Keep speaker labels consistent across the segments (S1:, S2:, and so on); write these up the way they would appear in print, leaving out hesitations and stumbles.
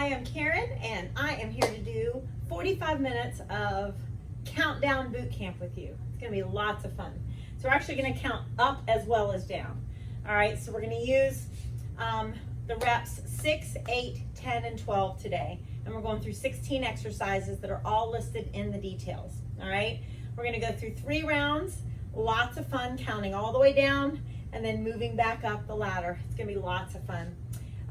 S1: Hi, I'm Karen, and I am here to do 45 minutes of countdown boot camp with you. It's gonna be lots of fun. So we're actually gonna count up as well as down. All right, so we're gonna use the reps 6, 8, 10, and 12 today. And we're going through 16 exercises that are all listed in the details. All right, we're gonna go through 3 rounds, lots of fun counting all the way down and then moving back up the ladder. It's gonna be lots of fun.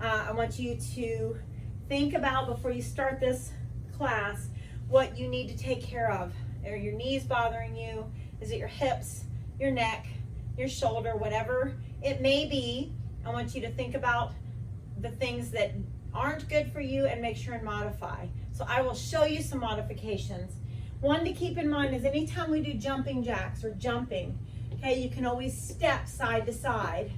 S1: I want you to think about, before you start this class, what you need to take care of. Are your knees bothering you? Is it your hips, your neck, your shoulder, whatever it may be? I want you to think about the things that aren't good for you and make sure and modify. So I will show you some modifications. One to keep in mind is anytime we do jumping jacks or jumping, okay, you can always step side to side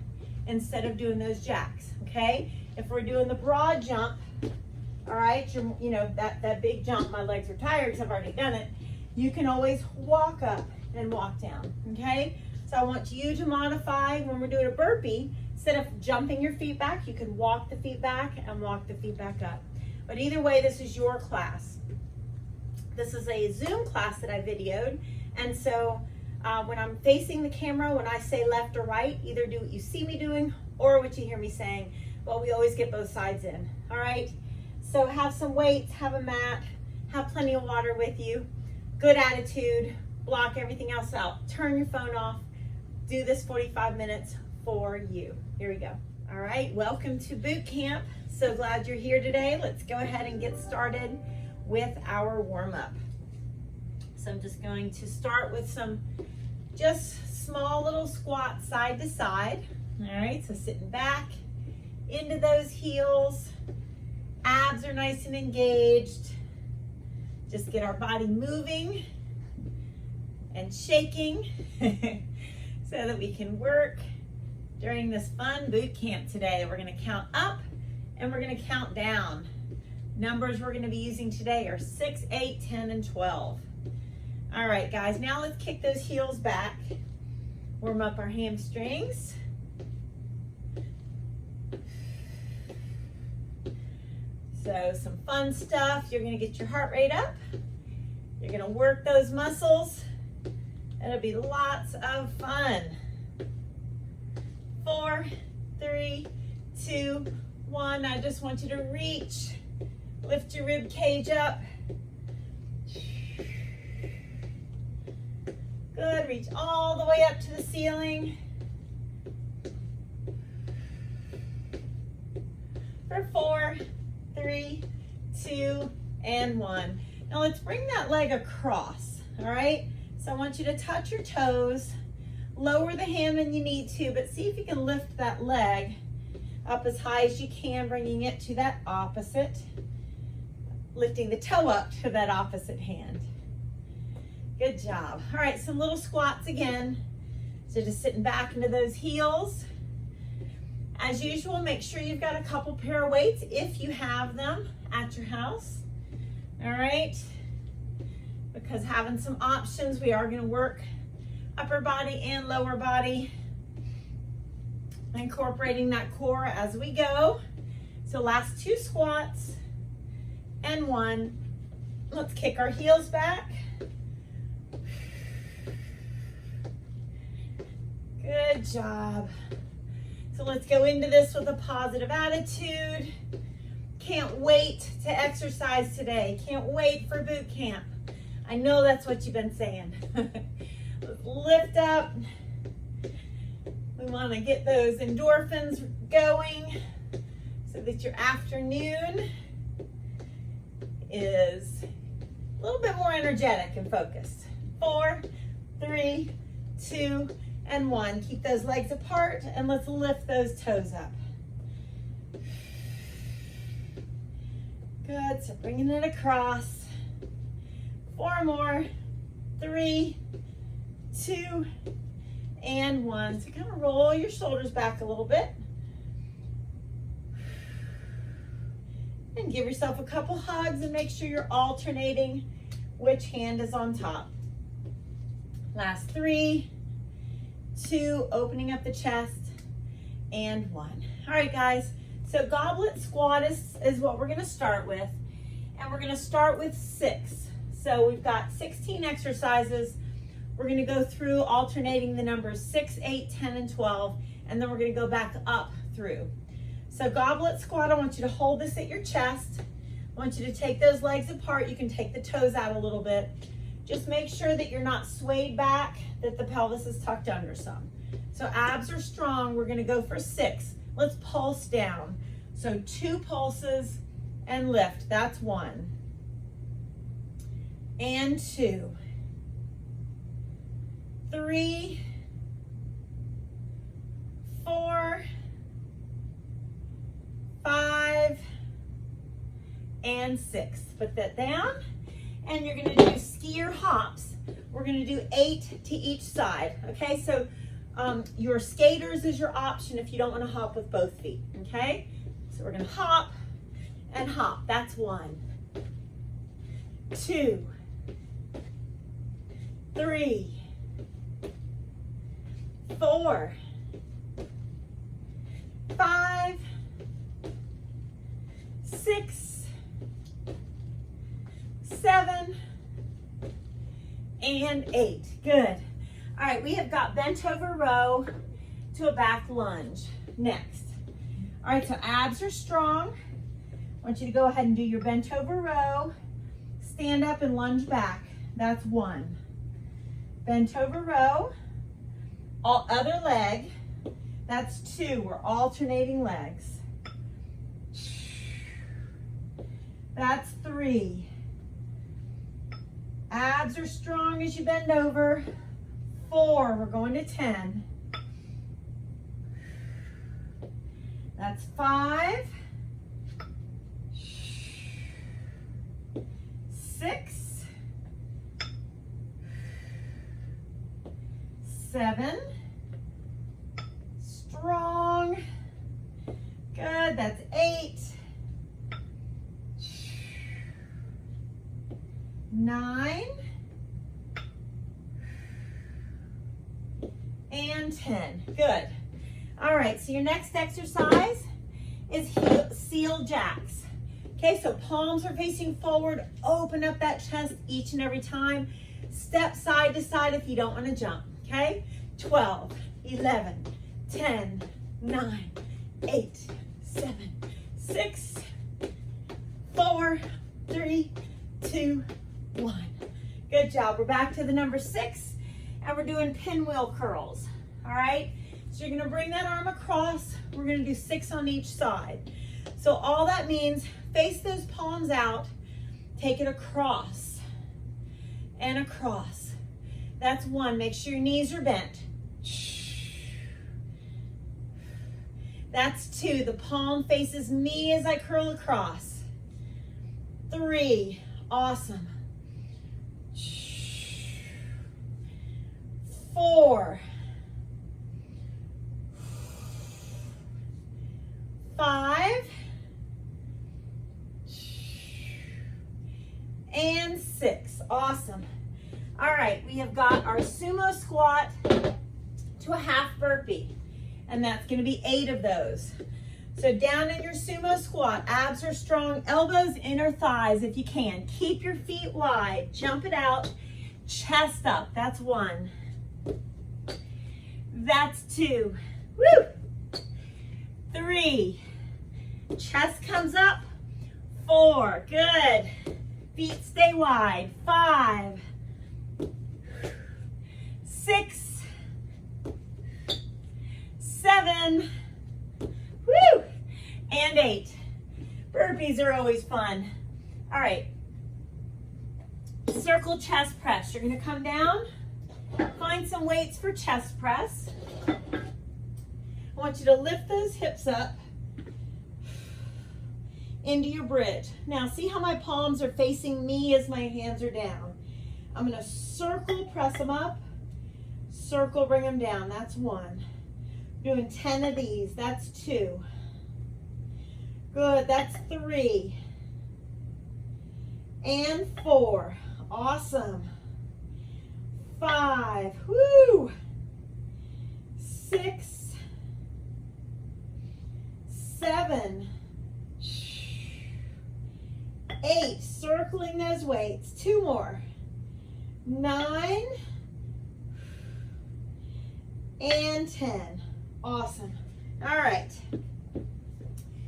S1: instead of doing those jacks, okay? If we're doing the broad jump, all right, you know, that big jump, my legs are tired because I've already done it. You can always walk up and walk down, okay? So I want you to modify when we're doing a burpee, instead of jumping your feet back, you can walk the feet back and walk the feet back up. But either way, this is your class. This is a Zoom class that I videoed. And so when I'm facing the camera, when I say left or right, either do what you see me doing or what you hear me saying. But we always get both sides in, all right? So have some weights, have a mat, have plenty of water with you, good attitude, block everything else out, turn your phone off, do this 45 minutes for you. Here we go. All right, welcome to boot camp. So glad you're here today. Let's go ahead and get started with our warm-up. So I'm just going to start with some just small little squats side to side. All right, so sitting back into those heels. Abs are nice and engaged. Just get our body moving and shaking so that we can work during this fun boot camp today. We're gonna count up and we're gonna count down. Numbers we're gonna be using today are 6, 8, 10, and 12. All right, guys, now let's kick those heels back. Warm up our hamstrings. So some fun stuff. You're gonna get your heart rate up. You're gonna work those muscles. It'll be lots of fun. 4, 3, 2, 1. I just want you to reach. Lift your rib cage up. Good, reach all the way up to the ceiling. For 4, 3, 2, and 1. Now let's bring that leg across, all right? So I want you to touch your toes, lower the hand when you need to, but see if you can lift that leg up as high as you can, bringing it to that opposite, lifting the toe up to that opposite hand. Good job. All right, some little squats again. So just sitting back into those heels. As usual, make sure you've got a couple pair of weights if you have them at your house. All right, because having some options, we are going to work upper body and lower body, incorporating that core as we go. So last 2 squats and 1. Let's kick our heels back. Good job. So let's go into this with a positive attitude. Can't wait to exercise today. Can't wait for boot camp. I know that's what you've been saying. Let's lift up. We want to get those endorphins going so that your afternoon is a little bit more energetic and focused. 4, 3, 2, and 1. Keep those legs apart and let's lift those toes up. Good, so bringing it across. 4 more, 3, 2, and 1. So kind of roll your shoulders back a little bit. And give yourself a couple hugs and make sure you're alternating which hand is on top. Last 3, 2, opening up the chest, and 1. All right, guys, So goblet squat is what we're gonna start with. And we're gonna start with 6. So we've got 16 exercises. We're gonna go through alternating the numbers 6, 8, 10, and 12, and then we're gonna go back up through. So goblet squat, I want you to hold this at your chest. I want you to take those legs apart. You can take the toes out a little bit. Just make sure that you're not swayed back, that the pelvis is tucked under some. So abs are strong. We're gonna go for 6. Let's pulse down. So 2 pulses and lift. That's 1. And 2. 3, 4, 5, and 6. Put that down. And you're going to do skier hops. We're going to do 8 to each side. Okay, so your skaters is your option if you don't want to hop with both feet. Okay, so we're going to hop and hop. That's 1, 2, 3, 4, 5, 6, 7, and 8. Good. All right, we have got bent over row to a back lunge next. All right, so abs are strong. I want you to go ahead and do your bent over row. Stand up and lunge back. That's 1. Bent over row. All other leg. That's 2. We're alternating legs. That's 3. Abs are strong as you bend over. 4. We're going to 10. That's 5. 6. 7. Strong. Good. That's 8. 9. And 10. Good. All right, so your next exercise is heel jacks. Okay, so palms are facing forward. Open up that chest each and every time. Step side to side if you don't want to jump. Okay, 12, 11, 10, 9, 8, 7, 6, 4, 3, 2, 1. Good job. We're back to the number 6, and we're doing pinwheel curls. All right, so you're going to bring that arm across. We're going to do 6 on each side. So all that means, face those palms out, take it across and across. That's 1. Make sure your knees are bent. That's 2. The palm faces me as I curl across. 3. Awesome. 4. 5. And 6. Awesome. All right, we have got our sumo squat to a half burpee, and that's going to be 8 of those. So down in your sumo squat, abs are strong, elbows, inner thighs if you can. Keep your feet wide, jump it out, chest up. That's 1. That's 2. Woo! 3. Chest comes up. 4. Good. Feet stay wide. 5. 6. 7. Woo! And 8. Burpees are always fun. All right. Circle chest press. You're going to come down. Find some weights for chest press. I want you to lift those hips up into your bridge. Now see how my palms are facing me as my hands are down. I'm going to circle, press them up. Circle, bring them down. That's 1. Doing 10 of these. That's 2. Good. That's 3. And 4. Awesome. 5. Woo! 6. 7, 8, circling those weights. 2 more. 9 and 10. Awesome. All right.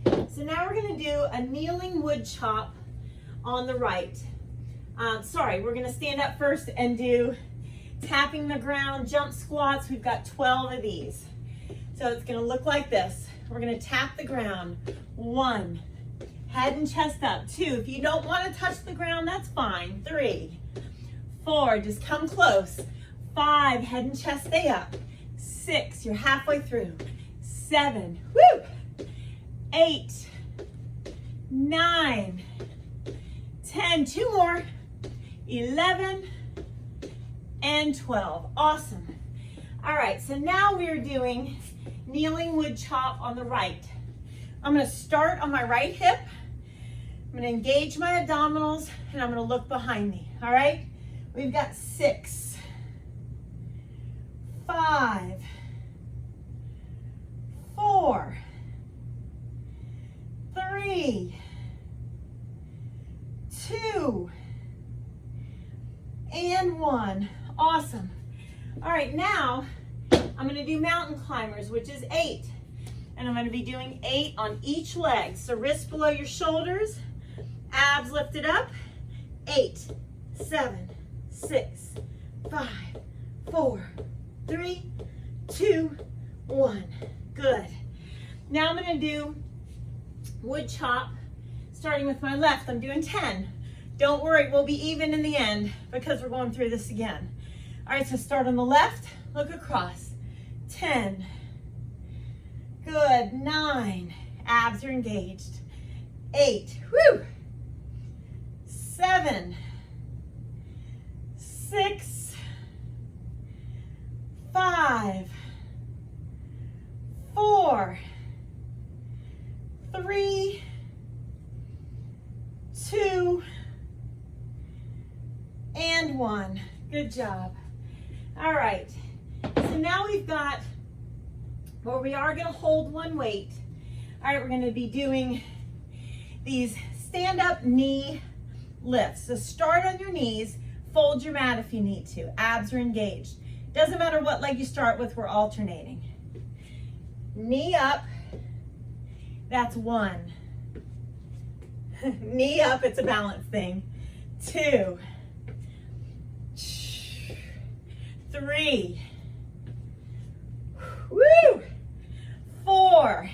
S1: So now we're going to do a kneeling wood chop on the right. We're going to stand up first and do tapping the ground, jump squats. We've got 12 of these. So it's going to look like this. We're going to tap the ground. 1, head and chest up. 2, if you don't want to touch the ground, that's fine. 3, 4, just come close. 5, head and chest stay up. 6, you're halfway through. 7, woo! 8, 9, 10, 2 more. 11 and 12. Awesome. All right, so now we're doing kneeling wood chop on the right. I'm going to start on my right hip. I'm going to engage my abdominals and I'm going to look behind me. All right, we've got 6, 5, 4, 3, 2, and 1. Awesome. All right, now I'm going to do mountain climbers, which is 8. And I'm going to be doing 8 on each leg. So wrists below your shoulders, abs lifted up. 8, 7, 6, 5, 4, 3, 2, 1. Good. Now I'm going to do wood chop, starting with my left. I'm doing 10. Don't worry, we'll be even in the end because we're going through this again. All right, so start on the left, look across. 10. Good. 9. Abs are engaged. 8. Woo. 7. 6. 5. 4. 3. 2. And 1. Good job. All right. So now we've got where we are going to hold one weight. All right, we're going to be doing these stand-up knee lifts. So start on your knees, fold your mat if you need to. Abs are engaged. Doesn't matter what leg you start with, we're alternating. Knee up. That's 1. Knee up, it's a balance thing. 2. 3. Woo! 4.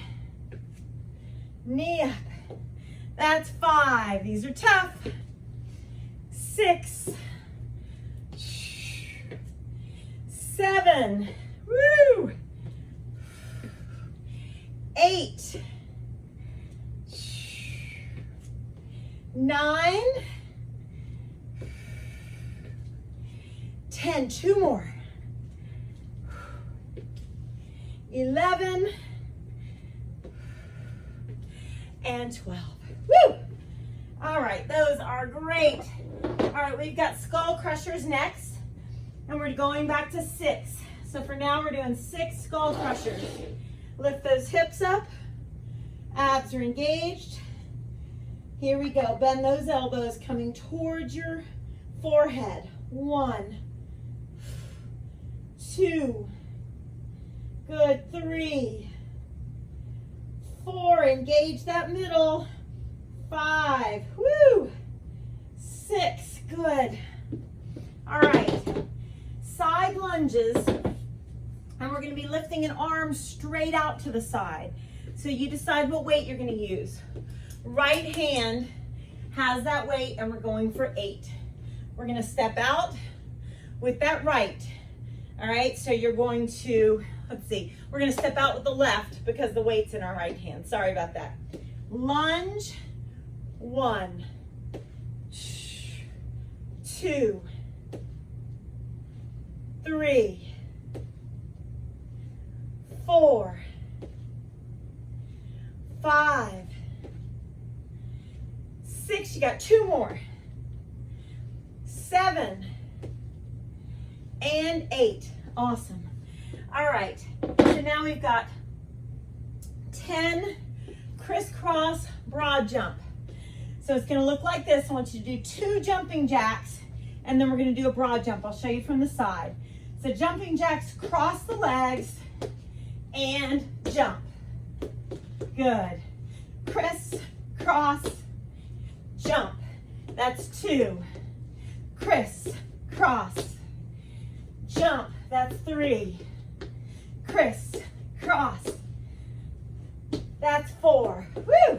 S1: Knee up. That's 5. These are tough. 6. 7. Woo! 8. 9. 10. 2 more. 11 and 12. Woo! All right, those are great. All right, we've got skull crushers next, and we're going back to 6. So for now, we're doing 6 skull crushers. Lift those hips up. Abs are engaged. Here we go. Bend those elbows coming towards your forehead. 1, 2, good. 3, 4, engage that middle. 5, woo. 6, good. All right, side lunges, and we're going to be lifting an arm straight out to the side. So you decide what weight you're going to use. Right hand has that weight, and we're going for 8. We're going to step out with that right. All right, so you're going to, let's see, we're going to step out with the left because the weight's in our right hand. Sorry about that. Lunge. 1, 2, 3, 4, 5, 6. You got 2 more. 7 and 8. Awesome. All right. So now we've got 10 crisscross broad jump. So it's gonna look like this. I want you to do 2 jumping jacks, and then we're gonna do a broad jump. I'll show you from the side. So jumping jacks, cross the legs, and jump. Good. Criss, cross, jump. That's 2. Criss, cross, jump. That's 3. Criss, cross. That's 4. Woo!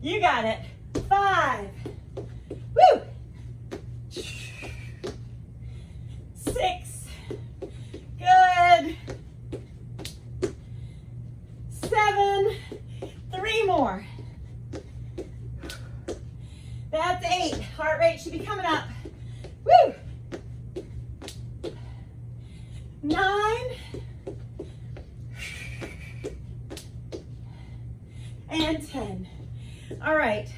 S1: You got it. 5. Woo! 6. Good. 7. 3 more. That's 8. Heart rate should be coming up. Woo! 9. And 10. All right.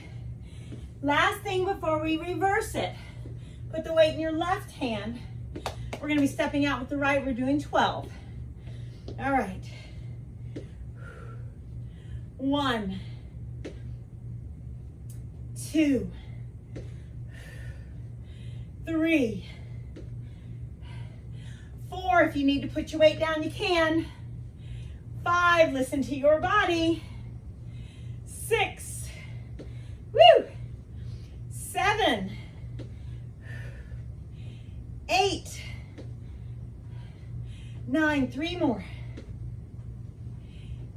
S1: Last thing before we reverse it. Put the weight in your left hand. We're going to be stepping out with the right. We're doing 12. All right. 1, 2, 3, 4. If you need to put your weight down, you can. 5. Listen to your body. 6. Woo! 7. 8. 9. 3 more.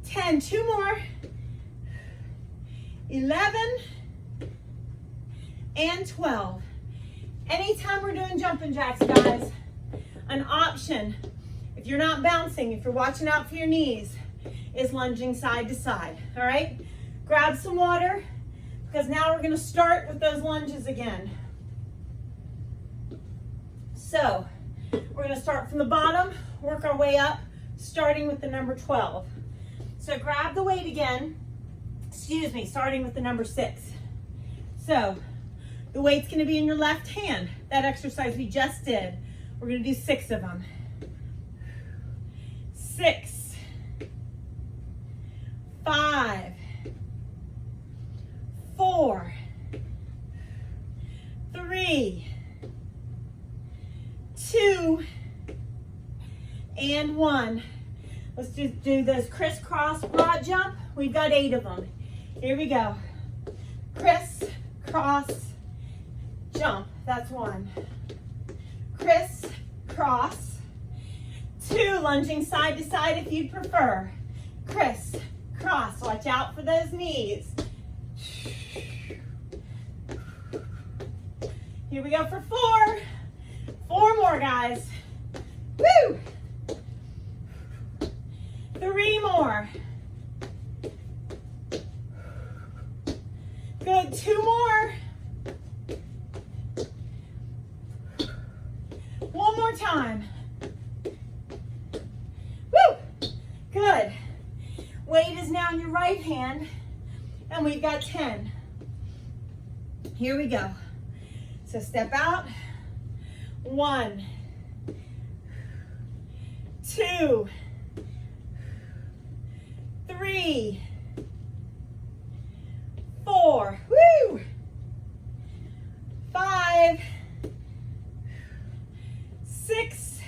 S1: 10. 2 more. 11. And 12. Anytime we're doing jumping jacks, guys, an option, if you're not bouncing, if you're watching out for your knees, is lunging side to side. All right? Grab some water, because now we're going to start with those lunges again. So, we're going to start from the bottom, work our way up, starting with the number 12. So grab the weight again, starting with the number 6. So, the weight's going to be in your left hand. That exercise we just did. We're going to do 6 of them. 6, 5, 4, 3, 2, and 1. Let's just do this crisscross broad jump. We've got 8 of them. Here we go. Criss, cross, jump. That's 1. Criss, cross. 2, lunging side to side if you'd prefer. Criss, cross. Watch out for those knees. Here we go for 4. 4 more, guys. Woo! 3 more. Good. 2 more. 1 more time. Woo! Good. Weight is now in your right hand, and we've got 10. Here we go. So step out. 1, 2, 3, 4, woo! 5, 6,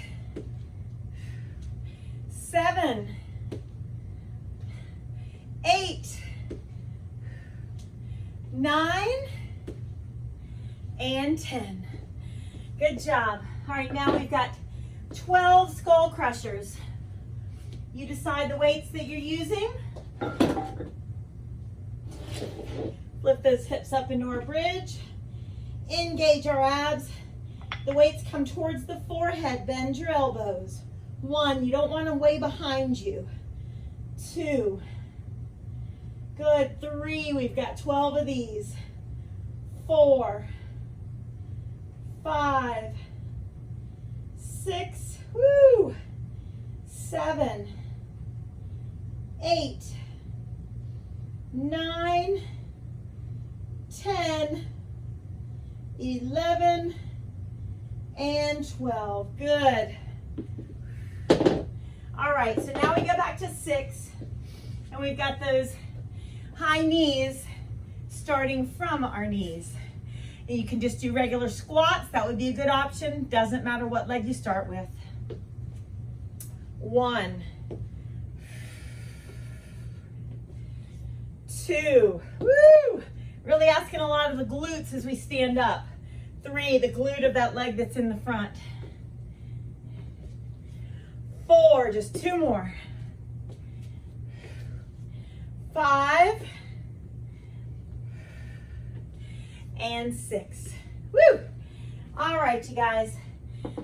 S1: 7, 8, 9, and 10. Good job. All right, now we've got 12 skull crushers. You decide the weights that you're using. Lift those hips up into our bridge. Engage our abs. The weights come towards the forehead. Bend your elbows. 1, you don't want them way behind you. 2, good. 3, we've got 12 of these. 4, 5, 6, woo, 7, 8, 9, 10, 11, and 12. Good. All right, so now we go back to 6. And we've got those high knees starting from our knees. And you can just do regular squats. That would be a good option. Doesn't matter what leg you start with. 1, 2, woo! Really asking a lot of the glutes as we stand up. 3, the glute of that leg that's in the front. 4, just 2 more. 5, and 6. Woo! All right, you guys.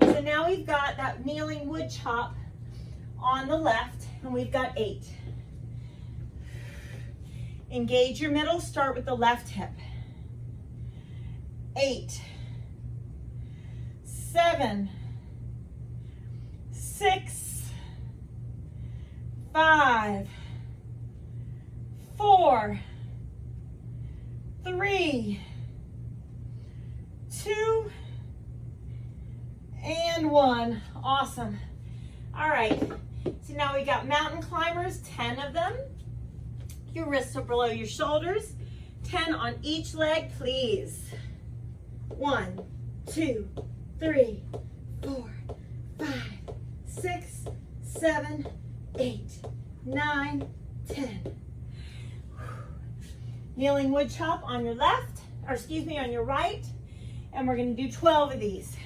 S1: So now we've got that kneeling wood chop on the left, and we've got 8. Engage your middle, start with the left hip. 8, 7, 6, 5, 4, 3, 2, and 1. Awesome. All right, so now we got mountain climbers, 10 of them. Your wrists are below your shoulders. 10 on each leg, please. 1, 2, 3, 4, 5, 6, 7, 8, 9, 10. Kneeling wood chop on your left, or excuse me, on your right. And we're going to do 12 of these.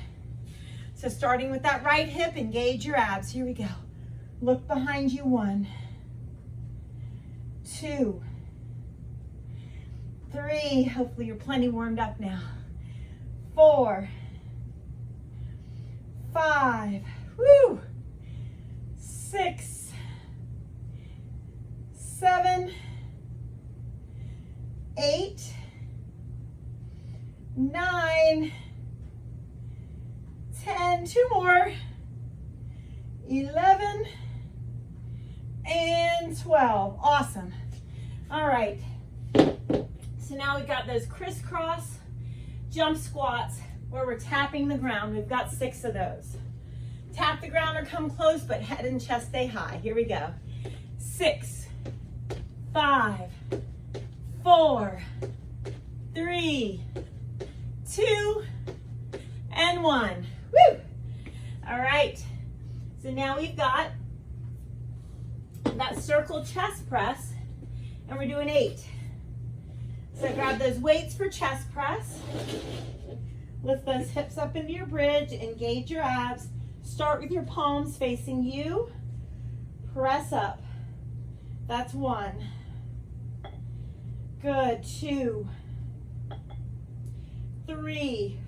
S1: So starting with that right hip, engage your abs. Here we go. Look behind you. 1, 2, 3. Hopefully you're plenty warmed up now. 4, 5. Woo! 6, 7, 8, 9, 10, 2 more, 11, and 12. Awesome. All right. So now we've got those crisscross jump squats where we're tapping the ground. We've got 6 of those. Tap the ground or come close, but head and chest stay high. Here we go. 6, 5, 4, 3, 2, and 1. Woo! All right. So now we've got that circle chest press, and we're doing 8. So grab those weights for chest press. Lift those hips up into your bridge. Engage your abs. Start with your palms facing you. Press up. That's 1. Good. 2, 3,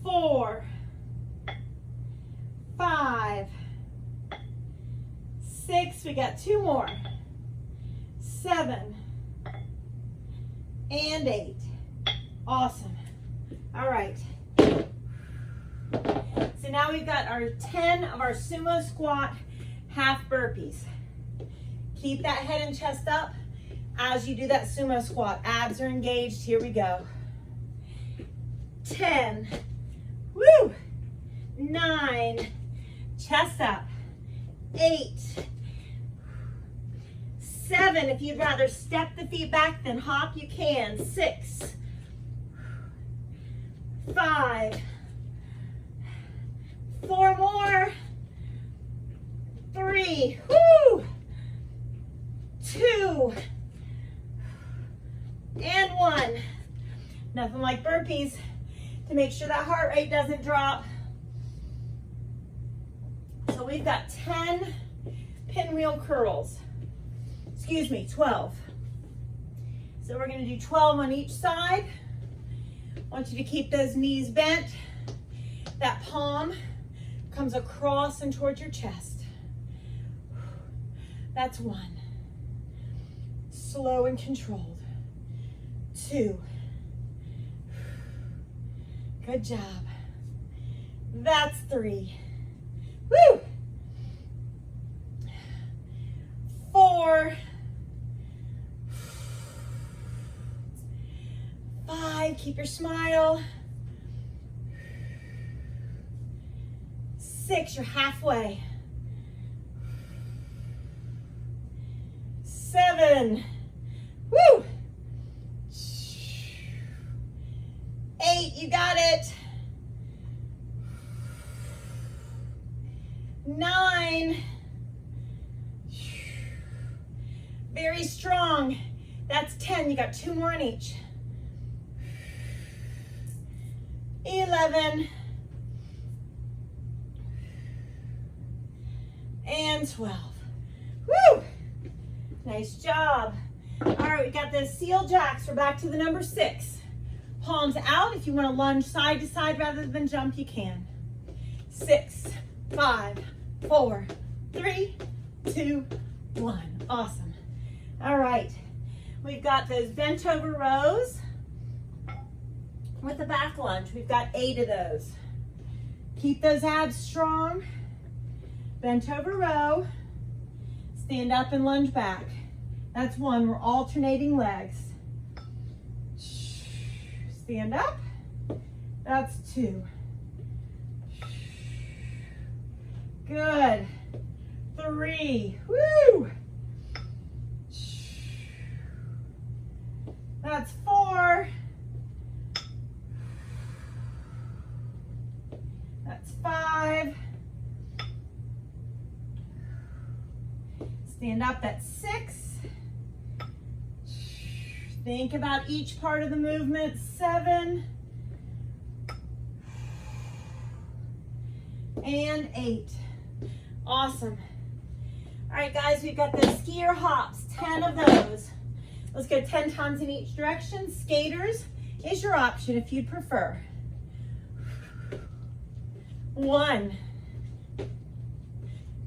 S1: 4, 5, 6. We got 2 more. 7, and 8. Awesome. All right. So now we've got our 10 of our sumo squat half burpees. Keep that head and chest up as you do that sumo squat. Abs are engaged. Here we go. 10. Woo! 9. Chest up. 8. 7. If you'd rather step the feet back than hop, you can. 6. 5. 4 more. 3. Woo! 2. And 1. Nothing like burpees to make sure that heart rate doesn't drop. So we've got 10 pinwheel curls. Excuse me, 12. So we're going to do 12 on each side. I want you to keep those knees bent. That palm comes across and towards your chest. That's 1. Slow and controlled. 2. Good job. That's 3. Woo! 4. 5. Keep your smile. 6. You're halfway. 7. Woo! 8, you got it. 9. Very strong. That's 10. You got 2 more on each. 11. And 12. Woo! Nice job. All right, we got the seal jacks. We're back to the number 6. Palms out. If you want to lunge side to side rather than jump, you can. 6, 5, 4, 3, 2, 1. Awesome. All right. We've got those bent over rows with the back lunge. We've got 8 of those. Keep those abs strong. Bent over row. Stand up and lunge back. That's 1. We're alternating legs. Stand up. That's 2. Good. 3. Woo! That's 4. That's 5. Stand up, that's 6. Think about each part of the movement. 7. And 8. Awesome. All right, guys, we've got the skier hops, 10 of those. Let's go 10 times in each direction. Skaters is your option if you'd prefer. 1,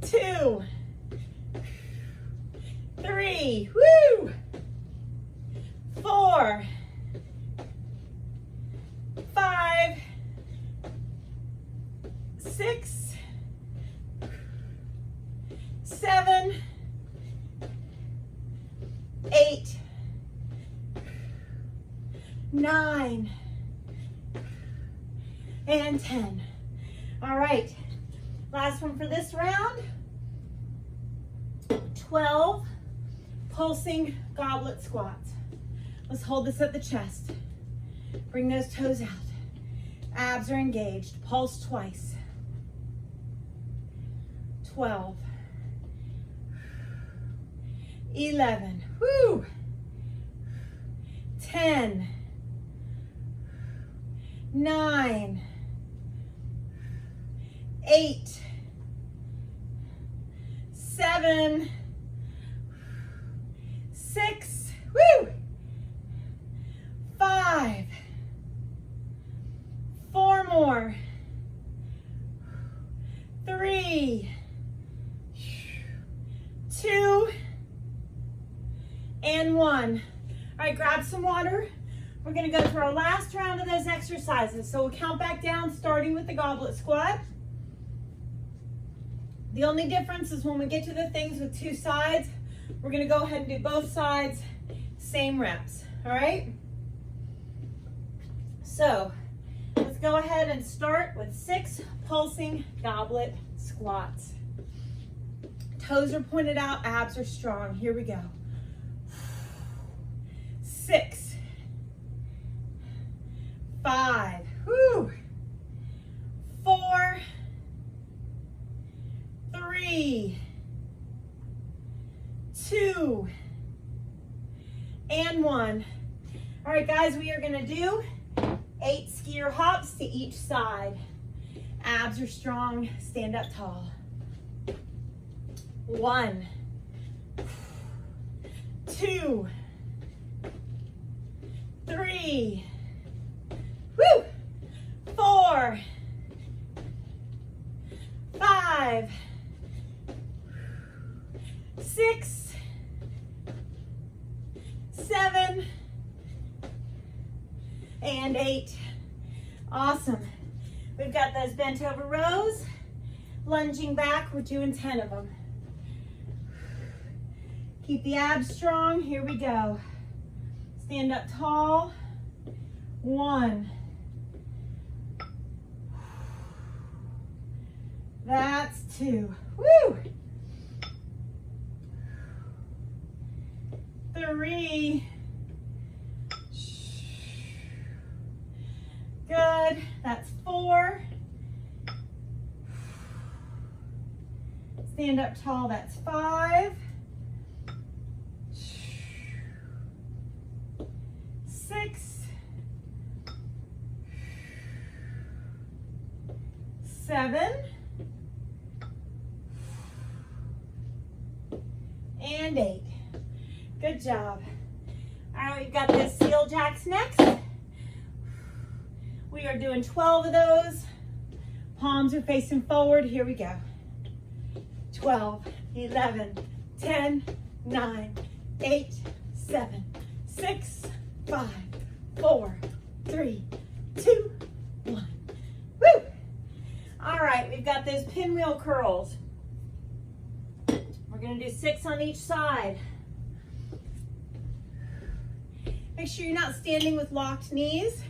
S1: 2, 3, woo! 4, 5, 6, 7, 8, 9, and 10. All right, last one for this round. 12 pulsing goblet squats. Let's hold this at the chest. Bring those toes out. Abs are engaged. Pulse twice. 12. 11. Woo! 10. 9. 8. 7. 6. Woo! 5. 4 more. 3. 2. And 1. All right, grab some water. We're going to go through our last round of those exercises. So we'll count back down, starting with the goblet squat. The only difference is when we get to the things with 2 sides, we're going to go ahead and do both sides, same reps. All right? So let's go ahead and start with 6 pulsing goblet squats. Toes are pointed out, abs are strong. Here we go. 6, 5, whoo, 4, 3, 2, and 1. All right, guys, we are going to do 8 skier hops to each side. Abs are strong. Stand up tall. 1, 2, 3, woo, 4, 5, 6, 7, and 8. Awesome. We've got those bent over rows. Lunging back, we're doing 10 of them. Keep the abs strong. Here we go. Stand up tall. 1. That's 2. Woo! 3. Good. That's 4. Stand up tall. That's 5. 6. 7. And 8. Good job. All right, we've got the seal jacks next. We are doing 12 of those. Palms are facing forward. Here we go. 12, 11, 10, 9, 8, 7, 6, 5, 4, 3, 2, 1. Woo! All right, we've got those pinwheel curls. We're gonna do 6 on each side. Make sure you're not standing with locked knees.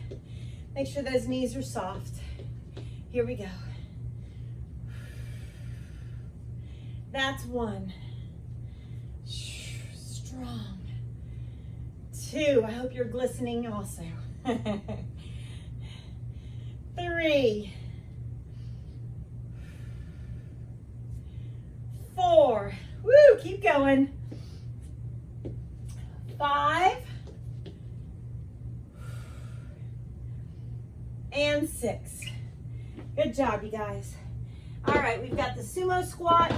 S1: Make sure those knees are soft. Here we go. That's 1. Strong. 2. I hope you're glistening also. 3. 4. Woo, keep going. 5. And 6. Good job, you guys. All right, we've got the sumo squat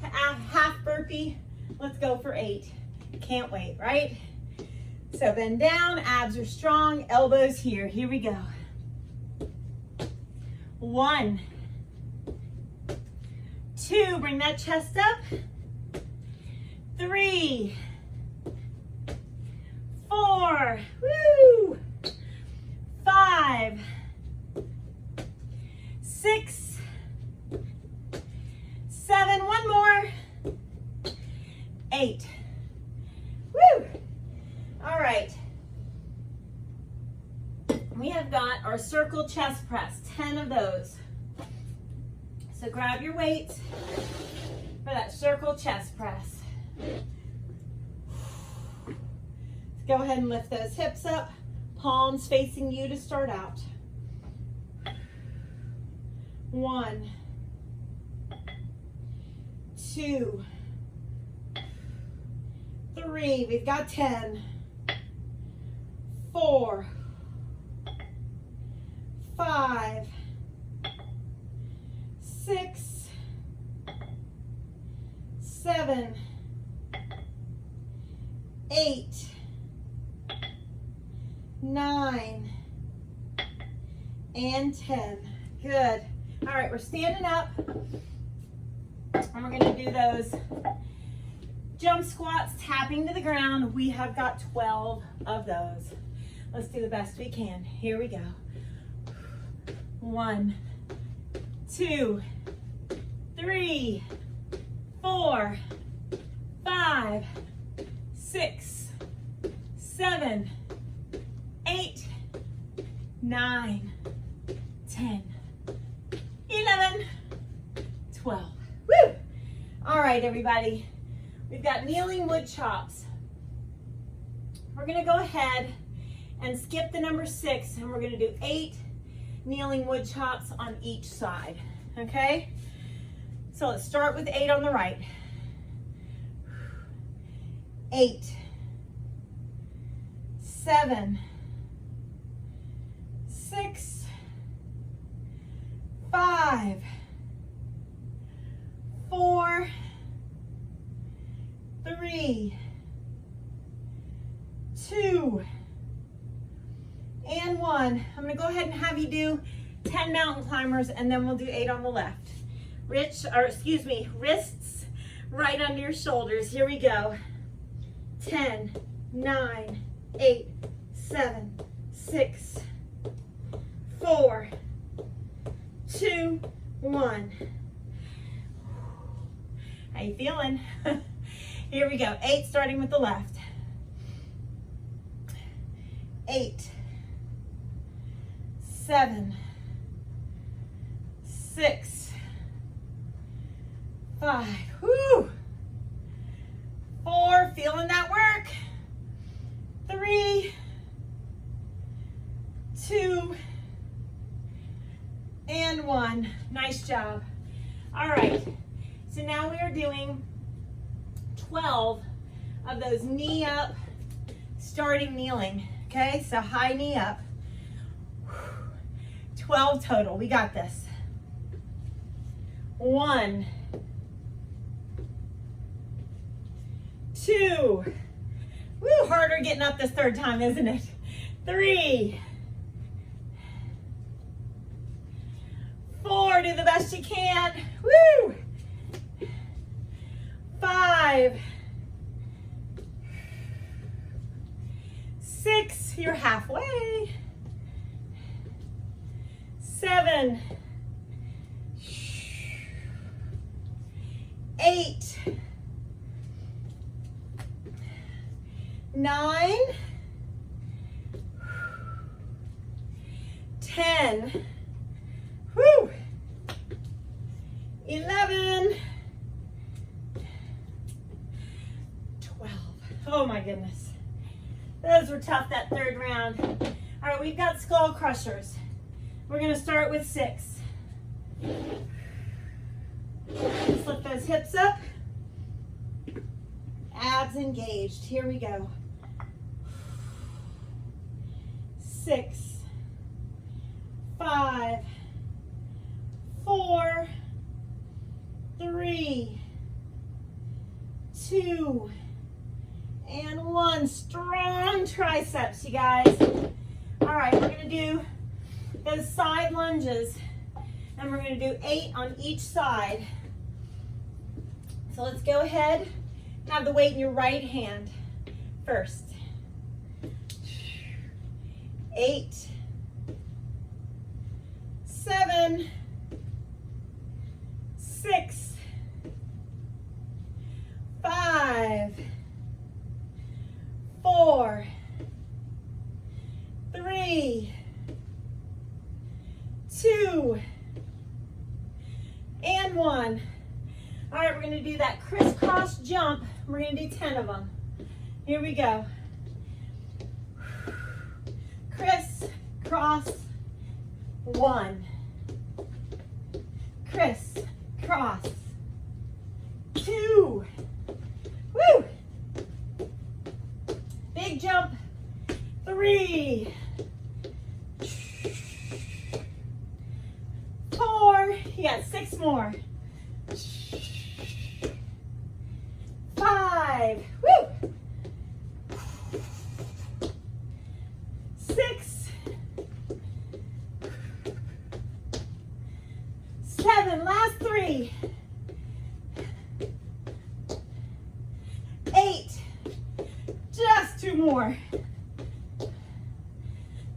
S1: to half burpee. Let's go for 8. Can't wait, right? So bend down, abs are strong, elbows here. Here we go. 1. 2, bring that chest up. 3. 4. Woo! 5. 6. 7. One more. 8. Woo! All right. We have got our circle chest press, 10 of those. So grab your weights for that circle chest press. Go ahead and lift those hips up, palms facing you to start out. 1, 2, 3, we've got 10, 4, 5, 6, 7, 8, 9, and 10. Good. All right, we're standing up, and we're gonna do those jump squats, tapping to the ground. We have got 12 of those. Let's do the best we can. Here we go. 1, 2, 3, 4, 5, 6, 7, 8, 9, 10, 11, 12. Woo! All right, everybody. We've got kneeling wood chops. We're gonna go ahead and skip the number 6, and we're gonna do 8 kneeling wood chops on each side, okay? So let's start with 8 on the right. 8, 7, 6, 5, 4, 3, 2, and 1. I'm gonna go ahead and have you do 10 mountain climbers, and then we'll do 8 on the left. Wrists right under your shoulders. Here we go. 10, 9, 8, 7, 6, 4, 2, 1. How you feeling? Here we go. 8 starting with the left. 8, 7, 6, 5, whoo, 4, feeling that work, 2, and 1. Nice job. All right, so now we are doing 12 of those knee up, starting kneeling. Okay, so high knee up. 12 total. We got this. 1, 2. Woo, harder getting up this third time, isn't it? 3, 4. Do the best you can. Woo. 5, 6. You're halfway. 7, 8, 9, 10, woo, 11, 12. Oh my goodness. Those were tough that third round. All right, we've got skull crushers. We're gonna start with 6. Let's lift those hips up. Abs engaged. Here we go. 6, 5, 4, 3, 2, and 1. Strong triceps, you guys. All right, we're gonna do those side lunges, and we're gonna do 8 on each side. So let's go ahead. Have the weight in your right hand first. 8, 7, 6, 5, 4, 3, 2, and 1. All right, we're gonna do that crisscross jump. We're gonna do 10 of them. Here we go. Criss, cross, 1. Criss, cross, 2. Woo! Big jump, 3. 4. You got 6 more. 5. Woo! 6. 7. Last 3. 8. Just 2 more.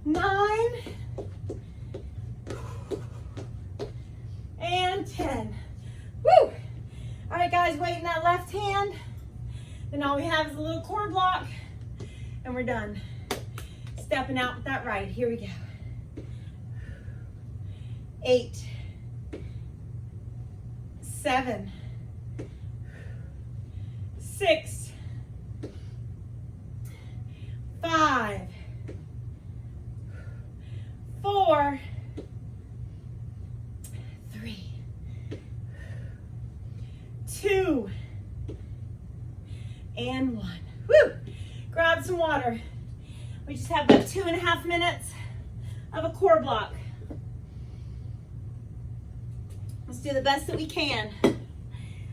S1: 9. And 10. Woo! All right, guys, weight in that left hand. Then all we have is a little core block, and we're done. Stepping out with that right. Here we go. 8, 7, 6, 5, 4, 3, 2, and 1. Woo! Grab some water. We just have about 2.5 minutes of a core block. Let's do the best that we can. All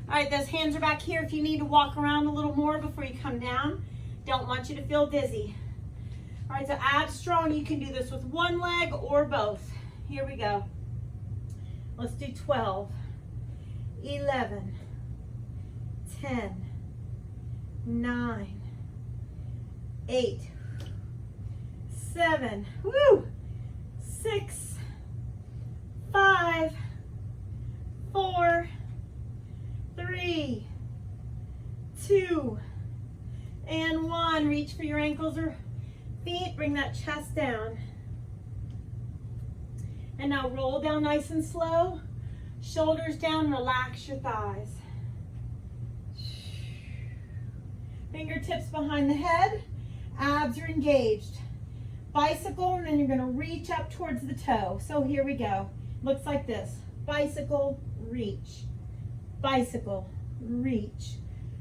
S1: right, those hands are back here if you need to walk around a little more before you come down. Don't want you to feel dizzy. All right, so abs strong. You can do this with one leg or both. Here we go. Let's do 12, 11, 10, 9, 8, 7, woo, 6, 5, 4, 3, 2, and 1. Reach for your ankles or feet. Bring that chest down. And now roll down nice and slow. Shoulders down, relax your thighs. Fingertips behind the head. Abs are engaged. bicycle, and then you're going to reach up towards the toe. So here we go. Looks like this. Bicycle, reach. Bicycle, reach.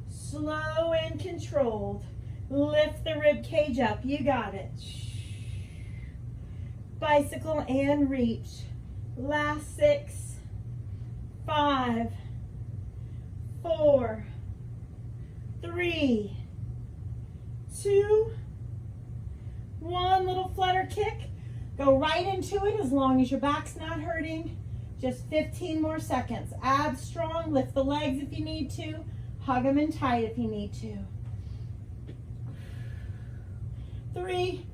S1: Slow and controlled. Lift the rib cage up. You got it. Bicycle and reach. Last 6, 5, 4, 3, 2, 1. Little flutter kick. Go right into it as long as your back's not hurting. Just 15 more seconds. Abs strong. Lift the legs if you need to. Hug them in tight if you need to. 3,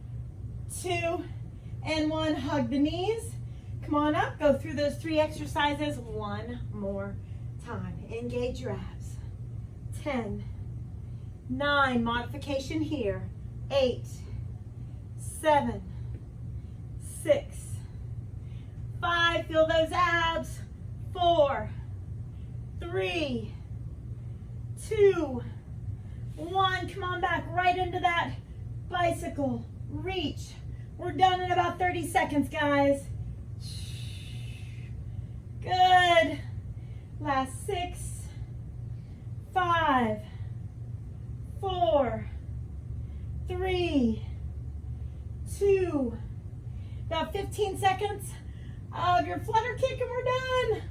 S1: 2, and 1. Hug the knees. Come on up. Go through those 3 exercises one more time. Engage your abs. 10, 9. Modification here. 8, 7, 6, 5. Feel those abs. 4, 3, 2, 1. Come on back right into that bicycle. Reach. We're done in about 30 seconds, guys. Good. Last 6, 5, 4, 3, 2. About 15 seconds of your flutter kick and we're done.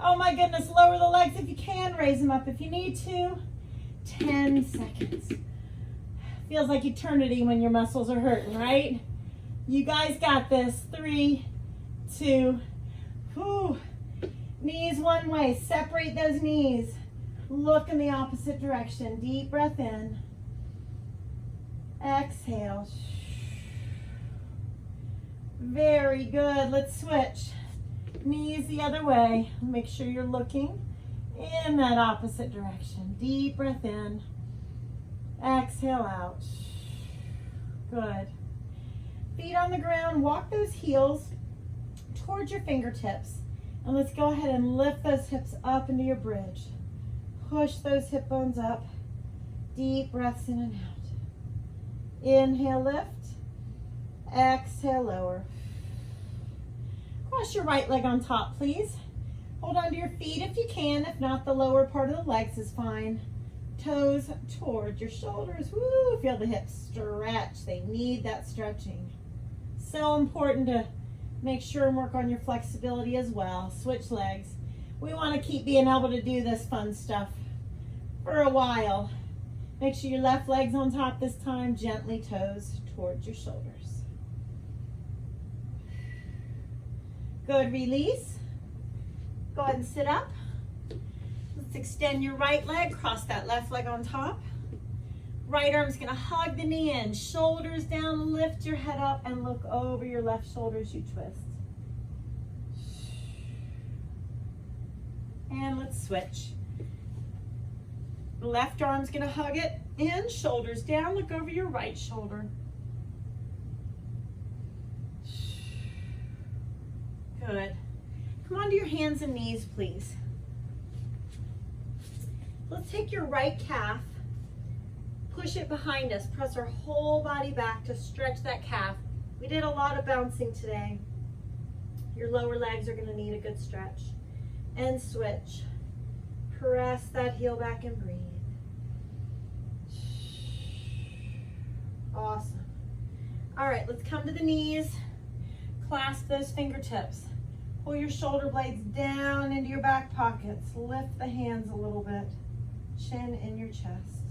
S1: Oh my goodness, lower the legs if you can, raise them up if you need to. 10 seconds. Feels like eternity when your muscles are hurting, right? You guys got this. 3, 2, whew. Knees one way, separate those knees. Look in the opposite direction. Deep breath in. Exhale. Very good. Let's switch. Knees the other way. Make sure you're looking in that opposite direction. Deep breath in. Exhale out. Good. Feet on the ground. Walk those heels towards your fingertips. And let's go ahead and lift those hips up into your bridge. Push those hip bones up. Deep breaths in and out. Inhale, lift. Exhale, lower. Cross your right leg on top, please. Hold on to your feet if you can. If not, the lower part of the legs is fine. Toes toward your shoulders. Woo! Feel the hips stretch. They need that stretching. So important to make sure and work on your flexibility as well. Switch legs. We want to keep being able to do this fun stuff for a while. Make sure your left leg's on top this time. Gently toes towards your shoulders. Good, release. Go ahead and sit up. Let's extend your right leg, cross that left leg on top. Right arm's gonna hug the knee in, shoulders down, lift your head up and look over your left shoulder as you twist. And let's switch. Left arm's gonna hug it in, shoulders down, look over your right shoulder. Good. Come onto your hands and knees, please. Let's take your right calf, push it behind us, press our whole body back to stretch that calf. We did a lot of bouncing today. Your lower legs are going to need a good stretch. And switch. Press that heel back and breathe. Awesome. All right, let's come to the knees. Clasp those fingertips. Pull your shoulder blades down into your back pockets. Lift the hands a little bit. Chin in your chest.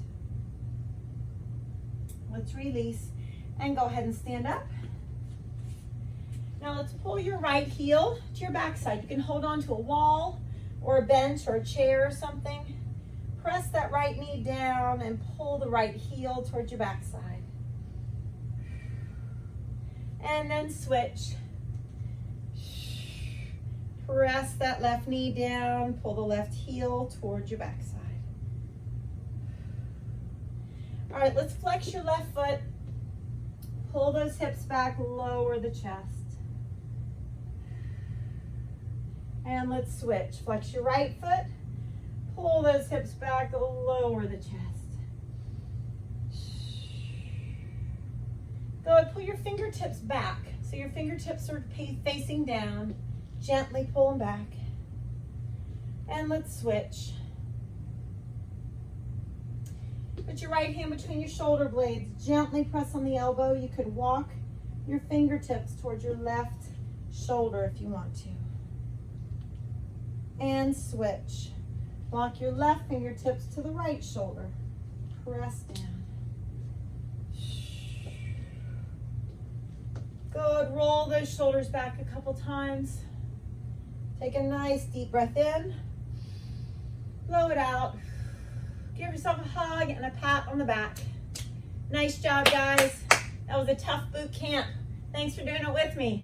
S1: Let's release and go ahead and stand up. Now let's pull your right heel to your backside. You can hold on to a wall or a bench or a chair or something. Press that right knee down and pull the right heel towards your backside. And then switch. Press that left knee down, pull the left heel towards your backside. All right, let's flex your left foot. Pull those hips back, lower the chest. And let's switch. Flex your right foot. Pull those hips back, lower the chest. Good, pull your fingertips back. So your fingertips are facing down. Gently pull them back. And let's switch. Put your right hand between your shoulder blades. Gently press on the elbow. You could walk your fingertips towards your left shoulder if you want to. And switch. Walk your left fingertips to the right shoulder. Press down. Good, roll those shoulders back a couple times. Take a nice deep breath in. Blow it out. Give yourself a hug and a pat on the back. Nice job, guys. That was a tough boot camp. Thanks for doing it with me.